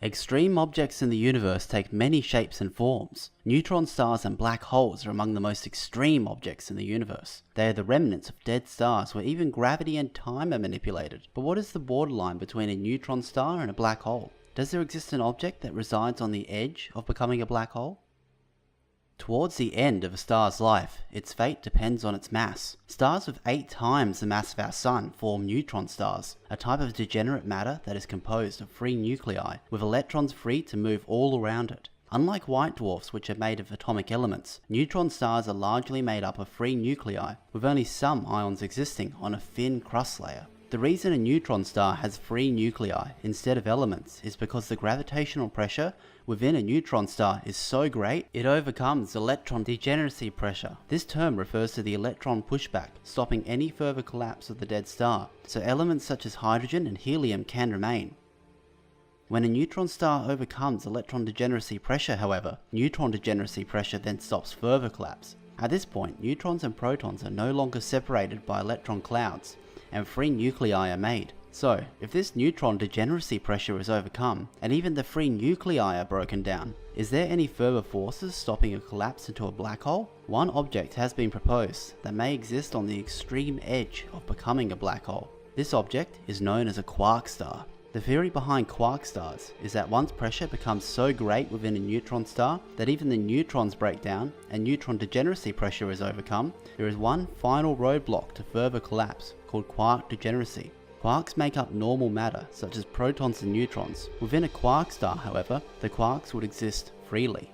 Extreme objects in the universe take many shapes and forms. Neutron stars and black holes are among the most extreme objects in the universe. They are the remnants of dead stars where even gravity and time are manipulated. But what is the borderline between a neutron star and a black hole? Does there exist an object that resides on the edge of becoming a black hole? Towards the end of a star's life, its fate depends on its mass. Stars with 8 times the mass of our Sun form neutron stars, a type of degenerate matter that is composed of free nuclei, with electrons free to move all around it. Unlike white dwarfs, which are made of atomic elements, neutron stars are largely made up of free nuclei, with only some ions existing on a thin crust layer. The reason a neutron star has free nuclei instead of elements is because the gravitational pressure within a neutron star is so great it overcomes electron degeneracy pressure. This term refers to the electron pushback, stopping any further collapse of the dead star, so elements such as hydrogen and helium can remain. When a neutron star overcomes electron degeneracy pressure, however, neutron degeneracy pressure then stops further collapse. At this point, neutrons and protons are no longer separated by electron clouds, and free nuclei are made. So, if this neutron degeneracy pressure is overcome, and even the free nuclei are broken down, is there any further forces stopping a collapse into a black hole? One object has been proposed that may exist on the extreme edge of becoming a black hole. This object is known as a quark star. The theory behind quark stars is that once pressure becomes so great within a neutron star that even the neutrons break down and neutron degeneracy pressure is overcome, there is one final roadblock to further collapse called quark degeneracy. Quarks make up normal matter such as protons and neutrons. Within a quark star, however, the quarks would exist freely.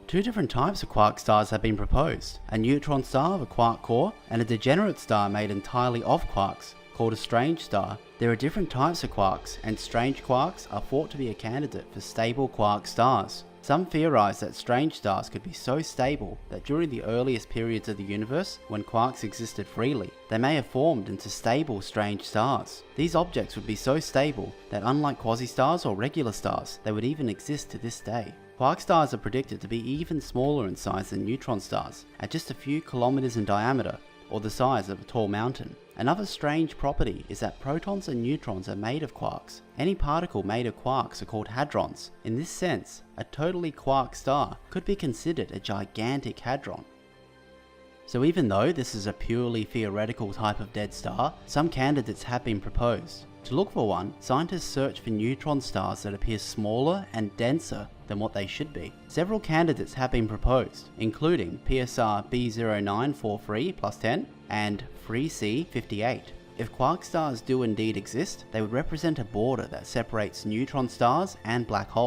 2 different types of quark stars have been proposed: a neutron star with a quark core and a degenerate star made entirely of quarks called a strange star. There are different types of quarks, and strange quarks are thought to be a candidate for stable quark stars. Some theorize that strange stars could be so stable that during the earliest periods of the universe, when quarks existed freely, they may have formed into stable strange stars. These objects would be so stable that unlike quasi-stars or regular stars, they would even exist to this day. Quark stars are predicted to be even smaller in size than neutron stars, at just a few kilometers in diameter, or the size of a tall mountain. Another strange property is that protons and neutrons are made of quarks. Any particle made of quarks are called hadrons. In this sense, a totally quark star could be considered a gigantic hadron. So even though this is a purely theoretical type of dead star, some candidates have been proposed. To look for one, scientists search for neutron stars that appear smaller and denser than what they should be. Several candidates have been proposed, including PSR B0943 plus 10 and 3C58. If quark stars do indeed exist, they would represent a border that separates neutron stars and black holes.